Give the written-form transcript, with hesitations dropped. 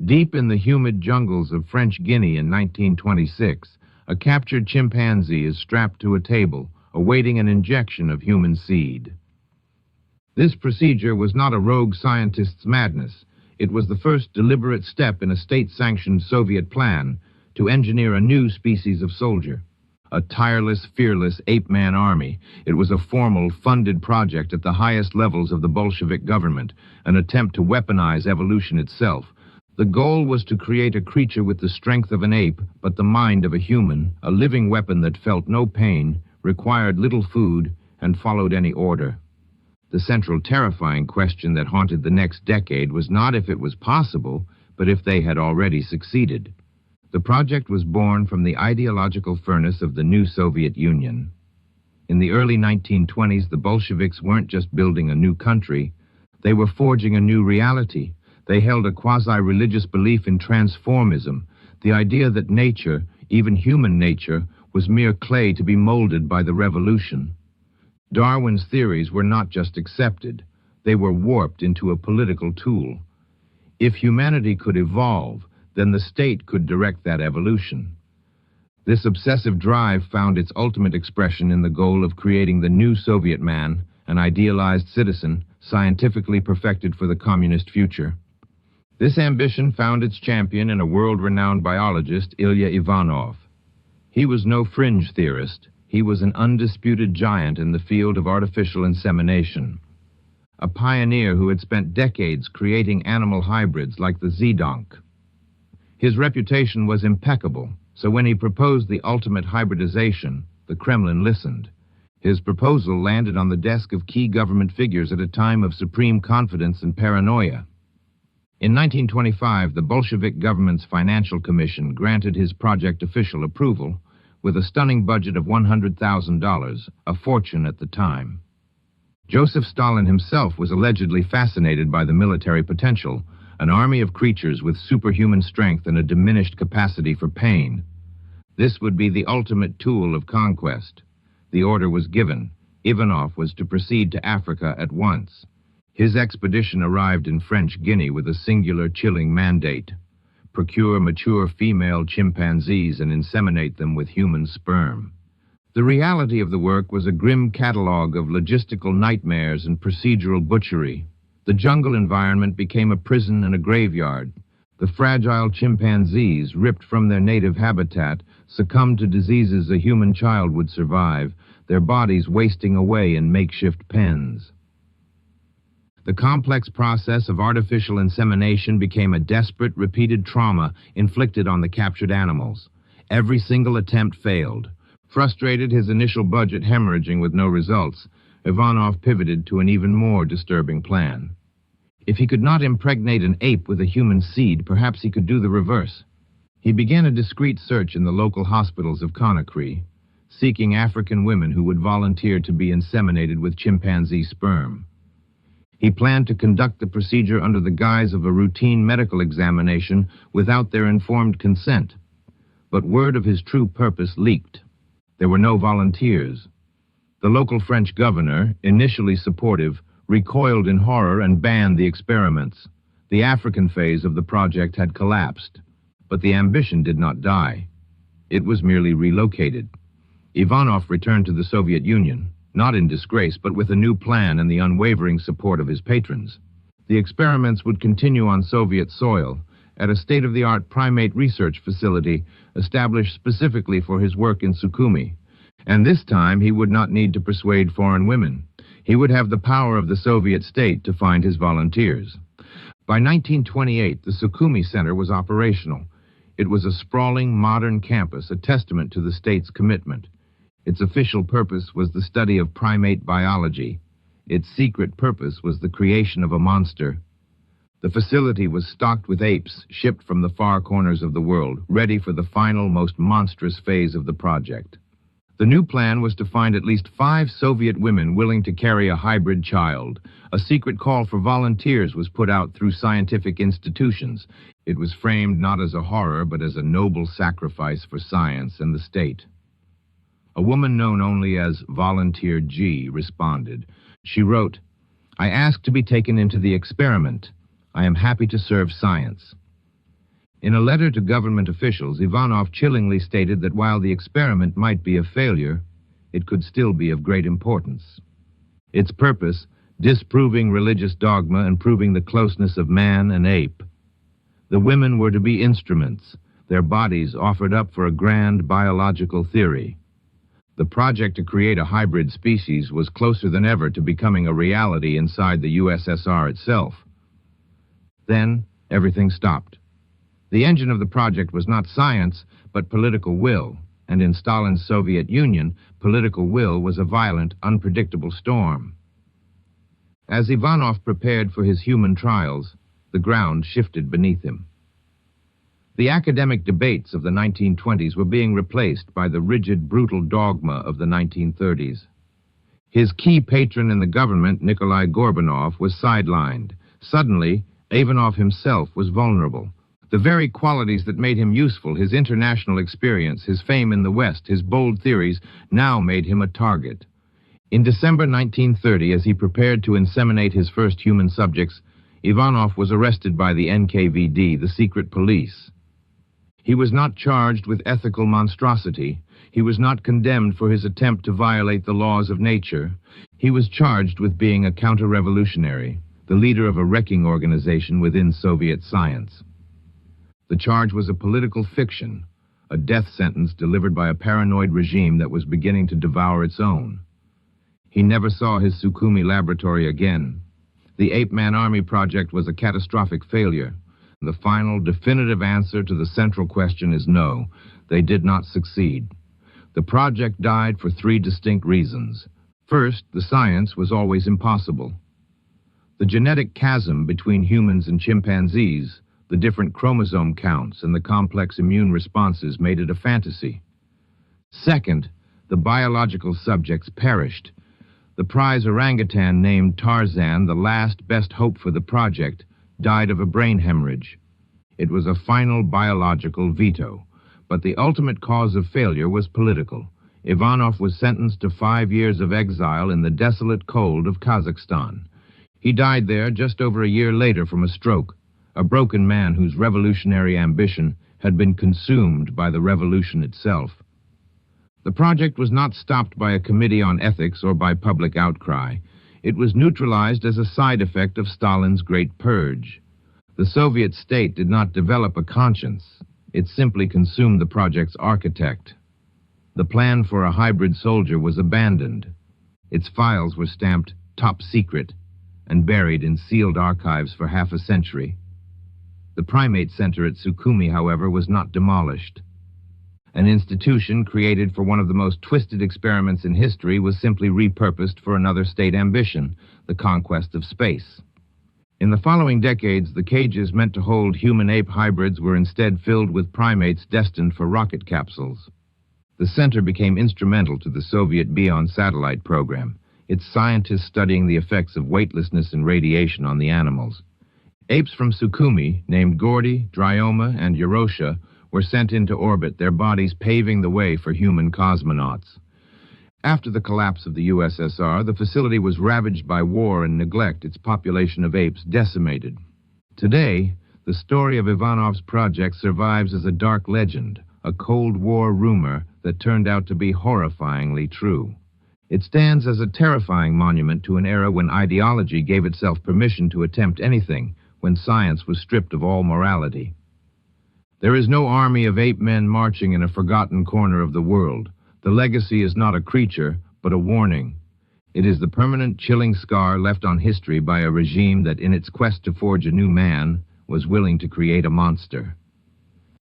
Deep in the humid jungles of French Guiana in 1926, a captured chimpanzee is strapped to a table, awaiting an injection of human seed. This procedure was not a rogue scientist's madness. It was the first deliberate step in a state-sanctioned Soviet plan to engineer a new species of soldier. A tireless, fearless Ape-Man army, it was a formal, funded project at the highest levels of the Bolshevik government, an attempt to weaponize evolution itself. The goal was to create a creature with the strength of an ape, but the mind of a human, a living weapon that felt no pain, required little food, and followed any order. The central terrifying question that haunted the next decade was not if it was possible, but if they had already succeeded. The project was born from the ideological furnace of the new Soviet Union. In the early 1920s, the Bolsheviks weren't just building a new country, they were forging a new reality. They held a quasi-religious belief in transformism, the idea that nature, even human nature, was mere clay to be molded by the revolution. Darwin's theories were not just accepted, they were warped into a political tool. If humanity could evolve, then the state could direct that evolution. This obsessive drive found its ultimate expression in the goal of creating the new Soviet man, an idealized citizen, scientifically perfected for the communist future. This ambition found its champion in a world-renowned biologist, Ilya Ivanov. He was no fringe theorist. He was an undisputed giant in the field of artificial insemination. A pioneer who had spent decades creating animal hybrids like the zedonk. His reputation was impeccable, so when he proposed the ultimate hybridization, the Kremlin listened. His proposal landed on the desk of key government figures at a time of supreme confidence and paranoia. In 1925, the Bolshevik government's Financial Commission granted his project official approval with a stunning budget of $100,000, a fortune at the time. Joseph Stalin himself was allegedly fascinated by the military potential, an army of creatures with superhuman strength and a diminished capacity for pain. This would be the ultimate tool of conquest. The order was given. Ivanov was to proceed to Africa at once. His expedition arrived in French Guiana with a singular, chilling mandate: procure mature female chimpanzees and inseminate them with human sperm. The reality of the work was a grim catalogue of logistical nightmares and procedural butchery. The jungle environment became a prison and a graveyard. The fragile chimpanzees, ripped from their native habitat, succumbed to diseases a human child would survive, their bodies wasting away in makeshift pens. The complex process of artificial insemination became a desperate, repeated trauma inflicted on the captured animals. Every single attempt failed. Frustrated, his initial budget hemorrhaging with no results, Ivanov pivoted to an even more disturbing plan. If he could not impregnate an ape with a human seed, perhaps he could do the reverse. He began a discreet search in the local hospitals of Conakry, seeking African women who would volunteer to be inseminated with chimpanzee sperm. He planned to conduct the procedure under the guise of a routine medical examination without their informed consent. But word of his true purpose leaked. There were no volunteers. The local French governor, initially supportive, recoiled in horror and banned the experiments. The African phase of the project had collapsed, but the ambition did not die. It was merely relocated. Ivanov returned to the Soviet Union, not in disgrace, but with a new plan and the unwavering support of his patrons. The experiments would continue on Soviet soil, at a state-of-the-art primate research facility established specifically for his work in Sukhumi. And this time he would not need to persuade foreign women. He would have the power of the Soviet state to find his volunteers. By 1928, the Sukhumi Center was operational. It was a sprawling, modern campus, a testament to the state's commitment. Its official purpose was the study of primate biology. Its secret purpose was the creation of a monster. The facility was stocked with apes shipped from the far corners of the world, ready for the final, most monstrous phase of the project. The new plan was to find at least 5 Soviet women willing to carry a hybrid child. A secret call for volunteers was put out through scientific institutions. It was framed not as a horror, but as a noble sacrifice for science and the state. A woman known only as Volunteer G responded. She wrote, "I ask to be taken into the experiment. I am happy to serve science." In a letter to government officials, Ivanov chillingly stated that while the experiment might be a failure, it could still be of great importance. Its purpose, disproving religious dogma and proving the closeness of man and ape. The women were to be instruments, their bodies offered up for a grand biological theory. The project to create a hybrid species was closer than ever to becoming a reality inside the USSR itself. Then, everything stopped. The engine of the project was not science, but political will, and in Stalin's Soviet Union, political will was a violent, unpredictable storm. As Ivanov prepared for his human trials, the ground shifted beneath him. The academic debates of the 1920s were being replaced by the rigid, brutal dogma of the 1930s. His key patron in the government, Nikolai Gorbanov, was sidelined. Suddenly, Ivanov himself was vulnerable. The very qualities that made him useful, his international experience, his fame in the West, his bold theories, now made him a target. In December 1930, as he prepared to inseminate his first human subjects, Ivanov was arrested by the NKVD, the secret police. He was not charged with ethical monstrosity. He was not condemned for his attempt to violate the laws of nature. He was charged with being a counter-revolutionary, the leader of a wrecking organization within Soviet science. The charge was a political fiction, a death sentence delivered by a paranoid regime that was beginning to devour its own. He never saw his Sukhumi laboratory again. The Ape-Man army project was a catastrophic failure. The final, definitive answer to the central question is no, they did not succeed. The project died for three distinct reasons. First, the science was always impossible. The genetic chasm between humans and chimpanzees, the different chromosome counts, and the complex immune responses made it a fantasy. Second, the biological subjects perished. The prize orangutan named Tarzan, the last best hope for the project, died of a brain hemorrhage. It was a final biological veto, but the ultimate cause of failure was political. Ivanov was sentenced to 5 years of exile in the desolate cold of Kazakhstan. He died there just over a year later from a stroke, a broken man whose revolutionary ambition had been consumed by the revolution itself. The project was not stopped by a committee on ethics or by public outcry. It was neutralized as a side effect of Stalin's Great Purge. The Soviet state did not develop a conscience. It simply consumed the project's architect. The plan for a hybrid soldier was abandoned. Its files were stamped top secret and buried in sealed archives for half a century. The primate center at Sukhumi, however, was not demolished. An institution created for one of the most twisted experiments in history was simply repurposed for another state ambition, the conquest of space. In the following decades, the cages meant to hold human-ape hybrids were instead filled with primates destined for rocket capsules. The center became instrumental to the Soviet Bion satellite program, its scientists studying the effects of weightlessness and radiation on the animals. Apes from Sukhumi, named Gordy, Dryoma, and Eurosha, were sent into orbit, their bodies paving the way for human cosmonauts. After the collapse of the USSR, the facility was ravaged by war and neglect, its population of apes decimated. Today, the story of Ivanov's project survives as a dark legend, a Cold War rumor that turned out to be horrifyingly true. It stands as a terrifying monument to an era when ideology gave itself permission to attempt anything, when science was stripped of all morality. There is no army of ape men marching in a forgotten corner of the world. The legacy is not a creature, but a warning. It is the permanent, chilling scar left on history by a regime that, in its quest to forge a new man, was willing to create a monster.